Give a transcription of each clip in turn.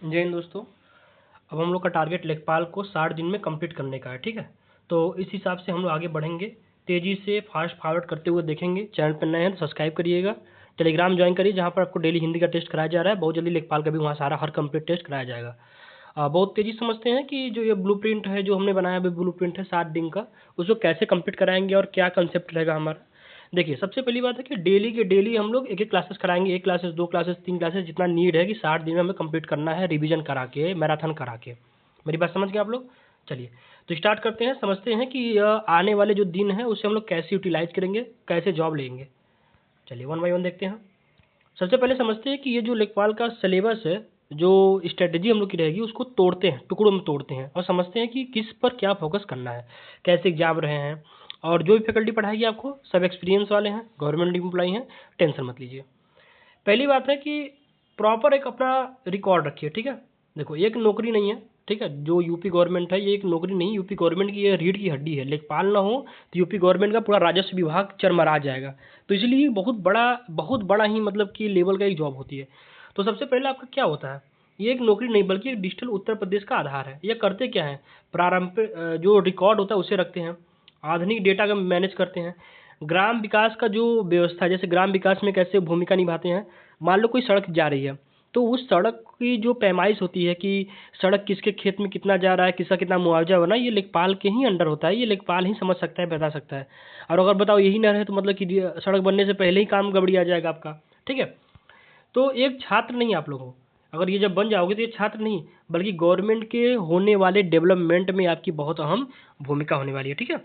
जय हिंद दोस्तों। अब हम लोग का टारगेट लेखपाल को 60 दिन में कंप्लीट करने का है, ठीक है। तो इस हिसाब से हम लोग आगे बढ़ेंगे, तेज़ी से फास्ट फॉरवर्ड करते हुए देखेंगे। चैनल पर नए हैं तो सब्सक्राइब करिएगा, टेलीग्राम ज्वाइन करिए जहाँ पर आपको डेली हिंदी का टेस्ट कराया जा रहा है। बहुत जल्दी लेखपाल का भी वहाँ सारा हर कंप्लीट टेस्ट कराया जाएगा। बहुत तेज़ी से समझते हैं कि जो ये ब्लूप्रिंट है जो हमने बनाया है, ब्लूप्रिंट है 60 दिन का, उसको कैसे कंप्लीट कराएंगे और क्या कंसेप्ट रहेगा हमारा। देखिए, सबसे पहली बात है कि डेली के डेली हम लोग एक एक क्लासेस कराएंगे, एक क्लासेस, दो क्लासेस, तीन क्लासेस, जितना नीड है कि 60 दिन में हमें कंप्लीट करना है, रिवीजन करा के, मैराथन करा के। मेरी बात समझ गए आप लोग? चलिए तो स्टार्ट करते हैं, समझते हैं कि आने वाले जो दिन है उसे हम लोग कैसे यूटिलाइज करेंगे, कैसे जॉब लेंगे। चलिए वन बाई वन देखते हैं। सबसे पहले समझते हैं कि ये जो लेखपाल का सिलेबस है, जो स्ट्रेटजी हम लोग की रहेगी, उसको तोड़ते हैं, टुकड़ों में तोड़ते हैं और समझते हैं कि किस पर क्या फोकस करना है, कैसे एग्जाम रहे हैं। और जो भी फैकल्टी पढ़ाएगी आपको सब एक्सपीरियंस वाले हैं, गवर्नमेंट एम्प्लॉई हैं, टेंशन मत लीजिए। पहली बात है कि प्रॉपर एक अपना रिकॉर्ड रखिए, ठीक है। देखो, एक नौकरी नहीं है, ठीक है, जो यूपी गवर्नमेंट है ये एक नौकरी नहीं, यूपी गवर्नमेंट की ये रीढ़ की हड्डी है। लेखपाल ना हो तो यूपी गवर्नमेंट का पूरा राजस्व विभाग चरमरा जाएगा। तो इसलिए बहुत बड़ा ही मतलब कि लेवल का एक जॉब होती है। तो सबसे पहले आपका क्या होता है, ये एक नौकरी नहीं बल्कि एक डिजिटल उत्तर प्रदेश का आधार है। ये करते क्या है, प्रारंभिक जो रिकॉर्ड होता है उसे रखते हैं, आधुनिक डेटा का मैनेज करते हैं, ग्राम विकास का जो व्यवस्था है, जैसे ग्राम विकास में कैसे भूमिका निभाते हैं। मान लो कोई सड़क जा रही है तो उस सड़क की जो पैमाइश होती है कि सड़क किसके खेत में कितना जा रहा है, किसका कितना मुआवजा बना, ये लेखपाल के ही अंडर होता है। ये लेखपाल ही समझ सकता है, बता सकता है। और अगर बताओ यही ना रहे तो मतलब कि सड़क बनने से पहले ही काम गड़बड़ी आ जाएगा आपका, ठीक है। तो एक छात्र नहीं आप लोग हो, अगर ये जब बन जाओगे तो ये छात्र नहीं बल्कि गवर्नमेंट के होने वाले डेवलपमेंट में आपकी बहुत अहम भूमिका होने वाली है, ठीक है।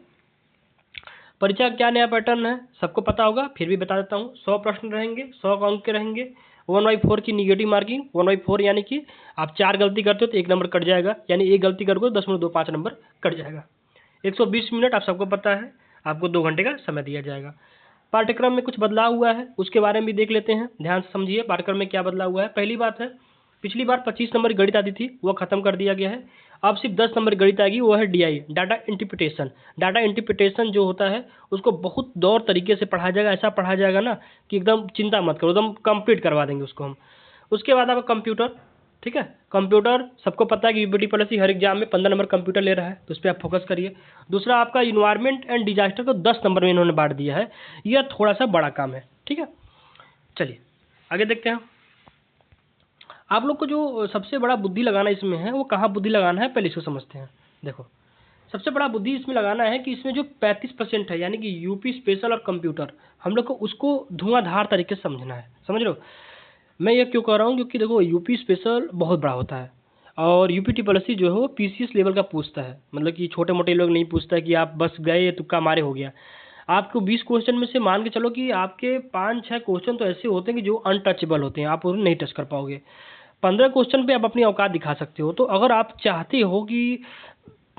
परीक्षा का क्या नया पैटर्न है सबको पता होगा, फिर भी बता देता हूँ। 100 प्रश्न रहेंगे, 100 अंक के रहेंगे। 1/4 की निगेटिव मार्किंग, 1/4 यानी कि आप 4 गलती करते हो तो 1 नंबर कट जाएगा, यानी एक गलती करोगे तो 10.25 नंबर कट जाएगा। 120 मिनट आप सबको पता है, आपको 2 घंटे का समय दिया जाएगा। पाठ्यक्रम में कुछ बदलाव हुआ है उसके बारे में भी देख लेते हैं, ध्यान से समझिए पाठ्यक्रम में क्या बदलाव हुआ है। पहली बात है, पिछली बार 25 नंबर गणित आती थी वो खत्म कर दिया गया है। अब सिर्फ 10 नंबर गणित आएगी, वो है DI, data interpretation. Data interpretation जो होता है उसको बहुत दौर तरीके से पढ़ाया जाएगा, ऐसा पढ़ाया जाएगा ना कि एकदम चिंता मत करो, एकदम कंप्लीट करवा देंगे उसको हम। उसके बाद आपका कंप्यूटर, ठीक है। कंप्यूटर सबको पता है कि यूपीटी पॉलिसी हर एग्जाम में 15 नंबर कंप्यूटर ले रहा है, तो उस पर आप फोकस करिए। दूसरा आपका इन्वायरमेंट एंड डिजास्टर को 10 नंबर में इन्होंने बांट दिया है, यह थोड़ा सा बड़ा काम है, ठीक है। चलिए आगे देखते हैं। आप लोग को जो सबसे बड़ा बुद्धि लगाना इसमें है, वो कहाँ बुद्धि लगाना है पहले इसको समझते हैं। देखो, सबसे बड़ा बुद्धि इसमें लगाना है कि इसमें जो 35% है यानी कि यूपी स्पेशल और कंप्यूटर, हम लोग को उसको धुआंधार तरीके से समझना है, समझ रहे हो। मैं ये क्यों कह रहा हूँ, क्योंकि देखो यूपी स्पेशल बहुत बड़ा होता है और यूपी ट्रिपल जो है वो पीसीएस लेवल का पूछता है। मतलब कि छोटे मोटे लोग नहीं पूछता है कि आप बस गए तुक्का मारे हो गया। आपको 20 क्वेश्चन में से मान के चलो कि आपके 5-6 क्वेश्चन तो ऐसे होते हैं कि जो अनटचेबल होते हैं, आप उन्हें नहीं टच कर पाओगे। 15 क्वेश्चन पे आप अपनी औकात दिखा सकते हो। तो अगर आप चाहते हो कि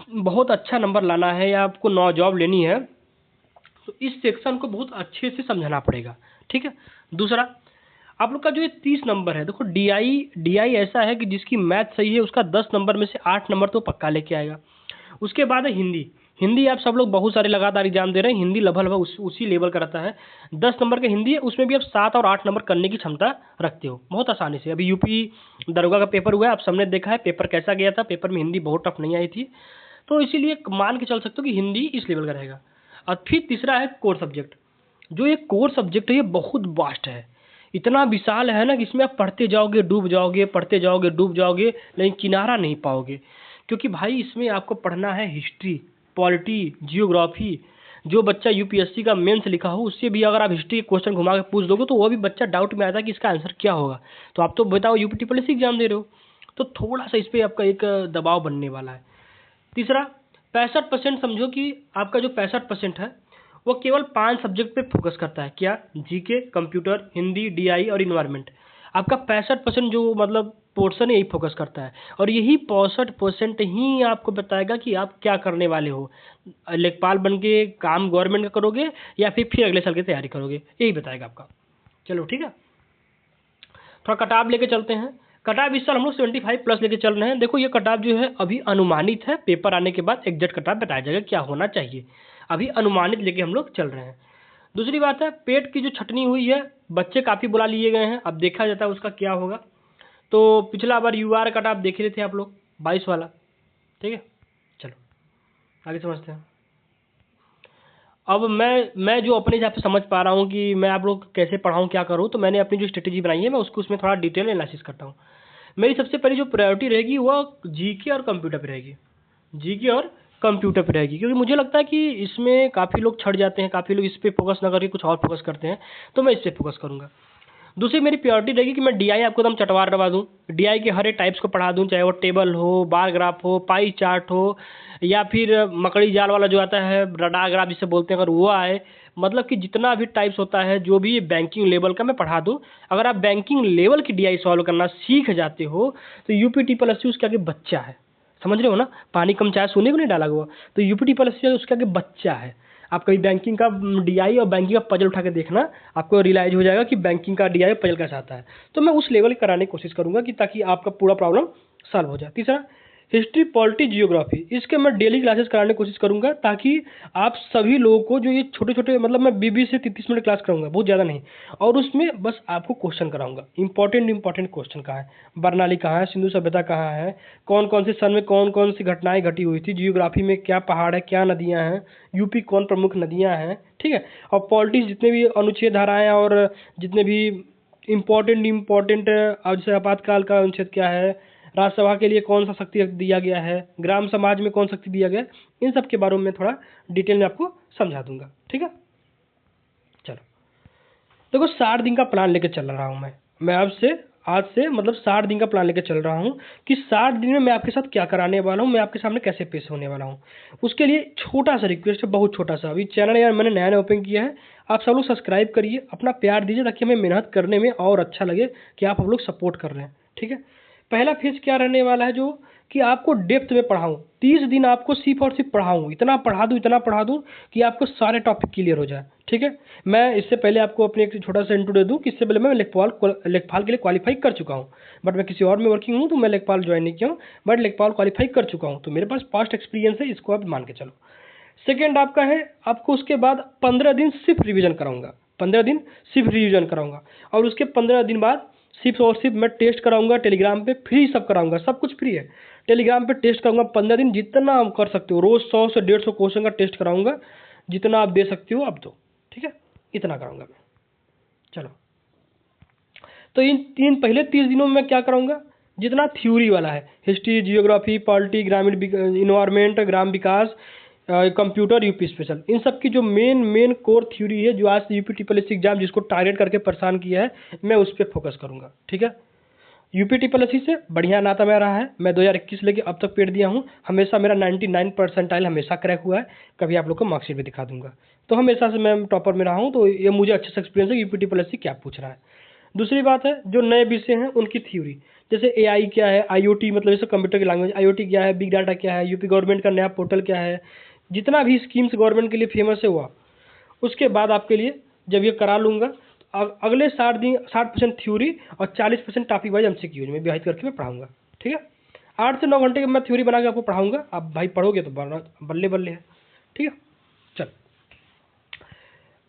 बहुत अच्छा नंबर लाना है या आपको नौ जॉब लेनी है तो इस सेक्शन को बहुत अच्छे से समझना पड़ेगा, ठीक है। दूसरा, आप लोग का जो ये 30 नंबर है, देखो डीआई ऐसा है कि जिसकी मैथ सही है उसका 10 नंबर में से 8 नंबर तो पक्का लेके आएगा। उसके बाद है हिंदी। हिंदी आप सब लोग बहुत सारे लगातार एग्जाम दे रहे हैं, हिंदी लगभग उसी लेवल का रहता है। 10 नंबर का हिंदी है, उसमें भी आप 7 और 8 नंबर करने की क्षमता रखते हो बहुत आसानी से। अभी यूपी दरोगा का पेपर हुआ है, आप सबने देखा है पेपर कैसा गया था, पेपर में हिंदी बहुत टफ नहीं आई थी। तो इसीलिए मान के चल सकते हो कि हिंदी इस लेवल का रहेगा। और फिर तीसरा है कोर सब्जेक्ट। जो ये कोर सब्जेक्ट है ये बहुत वास्ट है, इतना विशाल है ना कि इसमें आप पढ़ते जाओगे डूब जाओगे, पढ़ते जाओगे डूब जाओगे, लेकिन किनारा नहीं पाओगे। क्योंकि भाई इसमें आपको पढ़ना है हिस्ट्री, पॉलिटी, जियोग्राफी। जो बच्चा यूपीएससी का मेंस लिखा हो उससे भी अगर आप हिस्ट्री के क्वेश्चन घुमा के पूछ दोगे तो वो भी बच्चा डाउट में आता है कि इसका आंसर क्या होगा। तो आप तो बताओ यूपी ट्रिपल एग्जाम दे रहे हो, तो थोड़ा सा इस पर आपका एक दबाव बनने वाला है। तीसरा, 65% समझो कि आपका जो 65% है वो केवल 5 सब्जेक्ट पे फोकस करता है। क्या? जीके, कंप्यूटर, हिंदी, डीआई और इन्वायरमेंट। आपका 65% जो मतलब पोर्शन है यही फोकस करता है, और यही 65% ही आपको बताएगा कि आप क्या करने वाले हो। लेखपाल बन के काम गवर्नमेंट का करोगे या फिर अगले साल की तैयारी करोगे, यही बताएगा आपका। चलो ठीक है, थोड़ा कटाव लेके चलते हैं। कटाव इस साल हम लोग 75+ लेके चल रहे हैं। देखो ये कटाव जो है अभी अनुमानित है, पेपर आने के बाद एग्जैक्ट कटाव बताया जाएगा क्या होना चाहिए, अभी अनुमानित लेके हम लोग चल रहे हैं। दूसरी बात है, पेट की जो छटनी हुई है, बच्चे काफ़ी बुला लिए गए हैं, अब देखा जाता है उसका क्या होगा। तो पिछला बार UR कट आप देख रहे थे आप लोग 22 वाला, ठीक है। चलो आगे समझते हैं। अब मैं जो अपने हिसाब से समझ पा रहा हूँ कि मैं आप लोग कैसे पढ़ाऊँ, क्या करूँ, तो मैंने अपनी जो स्ट्रेटेजी बनाई है मैं उसको उसमें थोड़ा डिटेल एनालिसिस करता हूँ। मेरी सबसे पहली जो प्रायोरिटी रहेगी वो जीके और कंप्यूटर पे रहेगी, जीके और कंप्यूटर पे रहेगी, क्योंकि मुझे लगता है कि इसमें काफ़ी लोग छट जाते हैं, काफ़ी लोग इस पे फोकस ना करके कुछ और फोकस करते हैं, तो मैं इस पे फोकस करूँगा। दूसरी मेरी प्रायोरिटी रहेगी कि मैं डीआई आपको एकदम चटवार करवा दूँ, डीआई के हर एक टाइप्स को पढ़ा दूँ, चाहे वो टेबल हो, बार ग्राफ हो, पाई चार्ट हो, या फिर मकड़ी जाल वाला जो आता है रडार ग्राफ जिसे बोलते हैं, अगर वो आए, मतलब कि जितना भी टाइप्स होता है जो भी बैंकिंग लेवल का मैं पढ़ा दूँ। अगर आप बैंकिंग लेवल की डीआई सॉल्व करना सीख जाते हो तो UPTSSC उसके आगे बच्चा है, समझ रहे हो ना, पानी कम चाय सोने को नहीं डाला हुआ, तो UPTSSC उसके आगे बच्चा है। आप कभी बैंकिंग का डीआई और बैंकिंग का पजल उठा के देखना, आपको रियलाइज हो जाएगा कि बैंकिंग का डीआई पजल कैसा आता है। तो मैं उस लेवल कराने की कोशिश करूंगा कि ताकि आपका पूरा प्रॉब्लम सॉल्व हो जाए। तीसरा हिस्ट्री, पॉलिटी, जियोग्राफी, इसके मैं डेली क्लासेस कराने की कोशिश करूंगा ताकि आप सभी लोगों को जो ये छोटे छोटे, मतलब मैं 20 से 30 मिनट क्लास कराऊंगा, बहुत ज़्यादा नहीं, और उसमें बस आपको क्वेश्चन कराऊंगा, इंपॉर्टेंट क्वेश्चन कहाँ है, बर्नाली कहाँ है, सिंधु सभ्यता कहाँ है, कौन कौन से सन में कौन कौन सी घटनाएं घटी हुई थी, जियोग्राफी में क्या पहाड़ है, क्या नदियाँ हैं, यूपी कौन प्रमुख नदियाँ हैं, ठीक है। और पॉलिटिक्स जितने भी अनुच्छेद धाराएं और जितने भी इम्पोर्टेंट अब जैसे आपातकाल का अनुच्छेद क्या है, राज्यसभा के लिए कौन सा शक्ति दिया गया है, ग्राम समाज में कौन शक्ति दिया गया है, इन सब के बारे में थोड़ा डिटेल में आपको समझा दूंगा, ठीक है। चलो देखो 60 दिन का प्लान लेके चल रहा हूँ मैं आपसे आज से, मतलब 60 दिन का प्लान लेके चल रहा हूँ कि 60 दिन में मैं आपके साथ क्या कराने वाला हूँ, मैं आपके सामने कैसे पेश होने वाला हूँ। उसके लिए छोटा सा रिक्वेस्ट है, बहुत छोटा सा, अभी चैनल यार मैंने नया ओपन किया है, आप सब लोग सब्सक्राइब करिए, अपना प्यार दीजिए ताकि हमें मेहनत करने में और अच्छा लगे कि आप हम लोग सपोर्ट कर रहे हैं, ठीक है। पहला फेज क्या रहने वाला है, जो कि आपको डेप्थ में पढ़ाऊँ, 30 दिन आपको सिर्फ और सिर्फ पढ़ाऊँ, इतना पढ़ा दूँ कि आपको सारे टॉपिक क्लियर हो जाए, ठीक है। मैं इससे पहले आपको अपने एक छोटा सा इंट्रो दे दूँ कि इससे पहले मैं लेखपाल के लिए क्वालिफाई कर चुका हूँ, बट मैं किसी और में वर्किंग हूँ, तो मैं लेखपाल ज्वाइन नहीं किया हूँ, बट लेखपाल क्वालिफाई कर चुका हूँ, तो मेरे पास पास्ट एक्सपीरियंस है, इसको आप मान के चलो। सेकेंड आपका है, आपको उसके बाद 15 दिन सिर्फ रिविजन कराऊंगा, 15 दिन सिर्फ रिविजन कराऊंगा, और उसके 15 दिन बाद सिर्फ और सिर्फ मैं टेस्ट कराऊंगा टेलीग्राम पे, फ्री सब कराऊंगा, सब कुछ फ्री है, टेलीग्राम पे टेस्ट कराऊंगा 15 दिन, जितना आप कर सकते हो, रोज 100 से 150 क्वेश्चन का टेस्ट कराऊंगा, जितना आप दे सकते हो आप दो, ठीक है, इतना कराऊंगा मैं। चलो तो इन पहले 30 दिनों में मैं क्या कराऊंगा, जितना थ्योरी वाला है, हिस्ट्री, जियोग्राफी, पॉलिटी, ग्रामीण इन्वायरमेंट, ग्राम विकास, कंप्यूटर, यूपी स्पेशल, इन सब की जो मेन कोर थ्योरी है, जो आज UPTSSC एग्जाम जिसको टारगेट करके परेशान किया है, मैं उस पर फोकस करूंगा, ठीक है। UPTSSC से बढ़िया नाता मेरा रहा है, मैं 2021 लेके अब तक पेड़ दिया हूँ, हमेशा मेरा 99 परसेंटाइल हमेशा क्रैक हुआ है, कभी आप लोग को मार्कशीट भी दिखा दूंगा, तो हमेशा से मैं टॉपर में रहा हूँ, तो ये मुझे अच्छे से एक्सपीरियंस है UPTSSC क्या पूछ रहा है। दूसरी बात है, जो नए विषय हैं उनकी थ्योरी, जैसे AI क्या है, IoT मतलब जैसे कंप्यूटर की लैंग्वेज, IoT क्या है, बिग डाटा क्या है, यूपी गवर्नमेंट का नया पोर्टल क्या है, जितना भी स्कीम्स गवर्नमेंट के लिए फेमस है हुआ, उसके बाद आपके लिए जब ये करा लूँगा तो अगले 60% थ्योरी और 40% टॉपिक वाइज MCQ में विभाजित करके मैं पढ़ाऊँगा, ठीक है। 8 से 9 घंटे का मैं थ्योरी बना के आपको पढ़ाऊँगा, आप भाई पढ़ोगे तो बल्ले बल्ले है, ठीक है। चल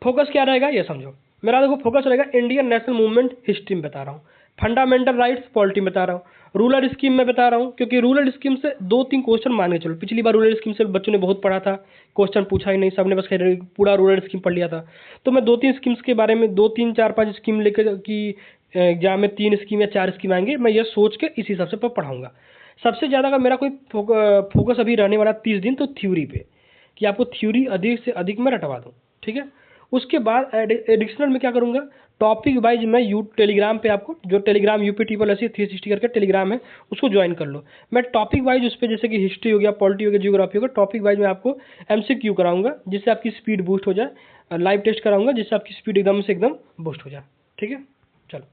फोकस क्या रहेगा ये समझो, मेरा देखो फोकस रहेगा इंडियन नेशनल मूवमेंट हिस्ट्री में बता रहा हूँ, फंडामेंटल राइट्स पॉलिटी में बता रहा हूँ, रूरल स्कीम में बता रहा हूँ, क्योंकि रूरल स्कीम से 2-3 क्वेश्चन मान के चलो, पिछली बार रूरल स्कीम से बच्चों ने बहुत पढ़ा था, क्वेश्चन पूछा ही नहीं, सबने बस पूरा रूरल स्कीम पढ़ लिया था, तो मैं 2-3 स्कीम्स के बारे में 2-3-4-5 स्कीम लेकर कि एग्जाम में 3 स्कीम या 4 स्कीम आएंगे, मैं ये सोच के इसी हिसाब से पढ़ाऊँगा। सबसे ज़्यादा का मेरा कोई फोकस अभी रहने वाला 30 दिन तो थ्योरी पे, कि आपको थ्योरी अधिक से अधिक मैं रटवा दूँ, ठीक है। उसके बाद एडिशनल में क्या करूँगा, टॉपिक वाइज मैं टेलीग्राम पे आपको, जो टेलीग्राम UPTSSC 360 करके टेलीग्राम है उसको ज्वाइन कर लो, मैं टॉपिक वाइज उस पर जैसे कि हिस्ट्री हो गया, पॉलिटी हो गया, जियोग्राफी हो गया, टॉपिक वाइज मैं आपको MCQ कराऊंगा जिससे आपकी स्पीड बूस्ट हो जाए, लाइव टेस्ट कराऊंगा जिससे आपकी स्पीड एकदम बूस्ट हो जाए, ठीक है। चलो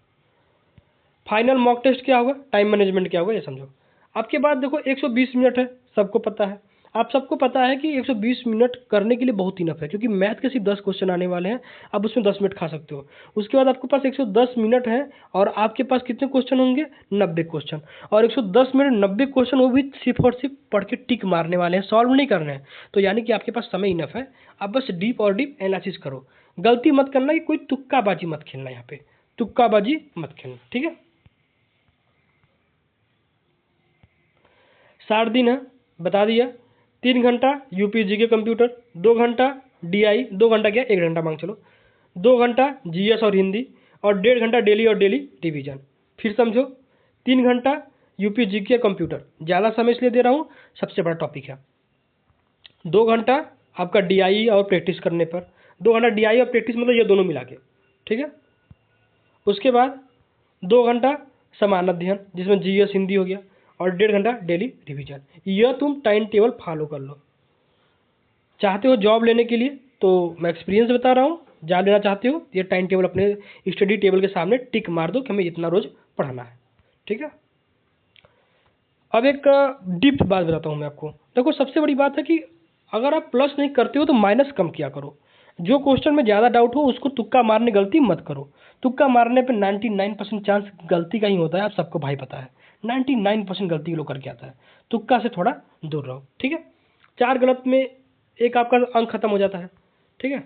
फाइनल मॉक टेस्ट क्या होगा, टाइम मैनेजमेंट क्या होगा ये समझो। आपके बाद देखो 120 मिनट है, सबको पता है, आप सबको पता है कि 120 मिनट करने के लिए बहुत इनफ है, क्योंकि मैथ के सिर्फ 10 क्वेश्चन आने वाले हैं, आप उसमें 10 मिनट खा सकते हो। उसके बाद आपके पास 110 मिनट है और आपके पास कितने क्वेश्चन होंगे, 90 क्वेश्चन, और 110 मिनट 90 क्वेश्चन वो भी सिर्फ और सिर्फ पढ़ के टिक मारने वाले हैं, सॉल्व नहीं करने हैं, तो यानी कि आपके पास समय इनफ है, आप बस डीप एनालिसिस करो, गलती मत करना कि कोई तुक्काबाजी मत खेलना, यहाँ पे तुक्काबाजी मत खेलना, ठीक है। 60 दिन है, बता दिया। 3 घंटा यूपी जीके कंप्यूटर, 2 घंटा डीआई, 2 घंटा क्या 1 घंटा मांग चलो, 2 घंटा जीएस और हिंदी, और 1.5 घंटा डेली और डेली रिवीजन। फिर समझो 3 घंटा यूपी जीके कंप्यूटर, ज़्यादा समय इसलिए दे रहा हूँ, सबसे बड़ा टॉपिक है। 2 घंटा आपका डीआई और प्रैक्टिस करने पर, 2 घंटा डीआई और प्रैक्टिस मतलब ये दोनों मिला के, ठीक है। उसके बाद 2 घंटा समान अध्ययन जिसमें जीएस हिंदी हो गया, और 1.5 घंटा डेली रिवीजन। यह तुम टाइम टेबल फॉलो कर लो। चाहते हो जॉब लेने के लिए तो मैं एक्सपीरियंस बता रहा हूँ, जॉब लेना चाहते हो ये टाइम टेबल अपने स्टडी टेबल के सामने टिक मार दो कि हमें इतना रोज पढ़ना है, ठीक है। अब एक डीप बात बताता हूँ मैं आपको। देखो सबसे बड़ी बात है कि अगर आप प्लस नहीं करते हो तो माइनस कम किया करो। जो क्वेश्चन में ज़्यादा डाउट हो उसको तुक्का मारने गलती मत करो। तुक्का मारने पे 99% चांस गलती का ही होता है, आप सबको भाई पता है। 99% गलती लोग करके आता है। तुक्का से थोड़ा दूर रहो, ठीक है। 4 गलत में एक आपका अंक खत्म हो जाता है, ठीक है।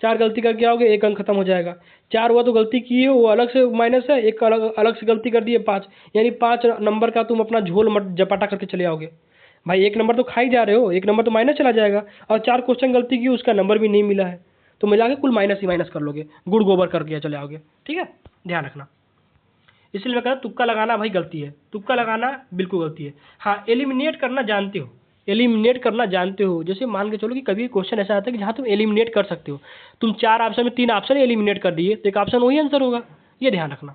4 गलती करके आओगे 1 अंक खत्म हो जाएगा। 4 हुआ तो गलती की है वो अलग से माइनस है, एक अलग से गलती कर दिए 5, यानी 5 नंबर का तुम अपना झोल मट जपाटा करके चले आओगे। भाई 1 नंबर तो खा ही जा रहे हो, 1 नंबर तो माइनस चला जाएगा, और 4 क्वेश्चन गलती की उसका नंबर भी नहीं मिला है, तो मिला के कुल माइनस ही माइनस कर लोगे, गुड़ गोबर करके चले आओगे, ठीक है। ध्यान रखना। इसलिए मैं कह रहा हूँ तुक्का लगाना भाई गलती है, तुक्का लगाना बिल्कुल गलती है। हाँ एलिमिनेट करना जानते हो, एलिमिनेट करना जानते हो। जैसे मान के चलो कि कभी क्वेश्चन ऐसा आता है कि जहाँ तुम एलिमिनेट कर सकते हो, तुम 4 ऑप्शन में 3 ऑप्शन एलिमिनेट कर दिए तो 1 ऑप्शन वही आंसर होगा, ये ध्यान रखना।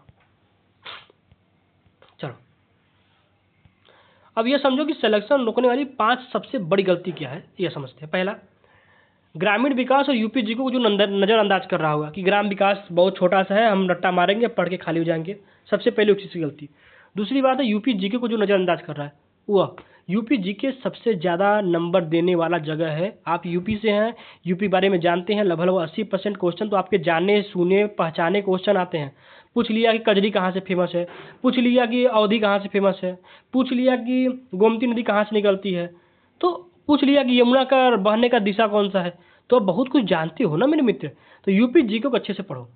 चलो अब ये समझो कि सिलेक्शन रोकने वाली 5 सबसे बड़ी गलती क्या है, ये समझते हैं। पहला, ग्रामीण विकास और यूपी जी को जो नज़रअंदाज कर रहा होगा कि ग्राम विकास बहुत छोटा सा है, हम रट्टा मारेंगे पढ़ के खाली हो जाएंगे, सबसे पहले उस चीज़ की गलती। दूसरी बात है यूपी जीके को जो नज़रअंदाज कर रहा है, वह यूपी जीके सबसे ज़्यादा नंबर देने वाला जगह है। आप यूपी से हैं, यूपी बारे में जानते हैं, लगभग 80% क्वेश्चन तो आपके जाने सुने पहचाने क्वेश्चन आते हैं। पूछ लिया कि कजरी कहाँ से फेमस है, पूछ लिया कि अवधि कहाँ से फेमस है, पूछ लिया कि गोमती नदी कहाँ से निकलती है, तो पूछ लिया कि यमुना का बहने का दिशा कौन सा है। तो आप बहुत कुछ जानते हो ना मेरे मित्र, तो यूपी जीके को अच्छे से पढ़ो।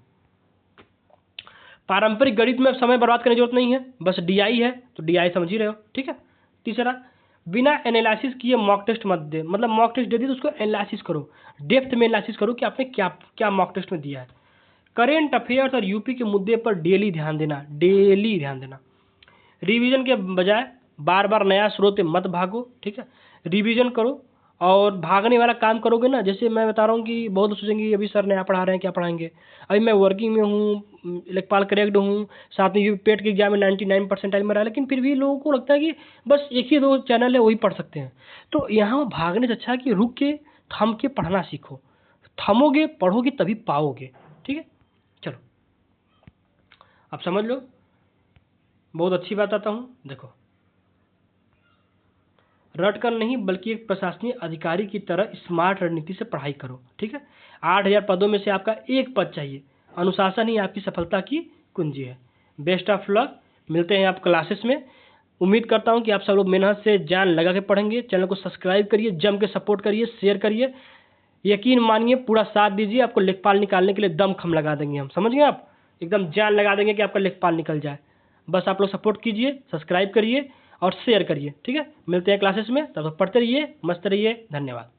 पारंपरिक गणित में अब समय बर्बाद करने की जरूरत नहीं है, बस डीआई है तो डीआई समझ ही रहे हो, ठीक है। तीसरा, बिना एनालिसिस किए मॉक टेस्ट मत दे, मतलब मॉक टेस्ट दे दी तो उसको एनालिसिस करो, डेप्थ में एनालिसिस करो कि आपने क्या क्या मॉक टेस्ट में दिया है। करेंट अफेयर्स और यूपी के मुद्दे पर डेली ध्यान देना, डेली ध्यान देना। रिवीजन के बजाय बार बार नया स्रोत पे मत भागो, ठीक है। रिवीजन करो, और भागने वाला काम करोगे ना, जैसे मैं बता रहा हूँ कि बहुत लोग सोचेंगे अभी सर नया पढ़ा रहे हैं क्या पढ़ाएंगे। अभी मैं वर्किंग में हूँ, लेखपाल करेक्ट हूँ, साथ में पेट के एग्जाम में 99 परसेंटाइल में रहा, लेकिन फिर भी लोगों को लगता है कि बस 1 ही 2 चैनल है वही पढ़ सकते हैं। तो यहाँ भागने से अच्छा है कि रुक के थम के पढ़ना सीखो, थमोगे पढ़ोगे तभी पाओगे, ठीक है। चलो अब समझ लो, बहुत अच्छी बात आता हूँ। देखो रट कर नहीं बल्कि एक प्रशासनिक अधिकारी की तरह स्मार्ट रणनीति से पढ़ाई करो, ठीक है। 8000 पदों में से आपका 1 पद चाहिए, अनुशासन ही आपकी सफलता की कुंजी है। बेस्ट ऑफ लक, मिलते हैं आप क्लासेस में। उम्मीद करता हूं कि आप सब लोग मेहनत से जान लगा के पढ़ेंगे। चैनल को सब्सक्राइब करिए, जम के सपोर्ट करिए, शेयर करिए, यकीन मानिए पूरा साथ दीजिए, आपको लेखपाल निकालने के लिए दम खम लगा देंगे हम, समझ गए आप, एकदम जान लगा देंगे कि आपका लेखपाल निकल जाए। बस आप लोग सपोर्ट कीजिए, सब्सक्राइब करिए और शेयर करिए, ठीक है। मिलते हैं क्लासेस में, तब तक पढ़ते रहिए, मस्त रहिए, धन्यवाद।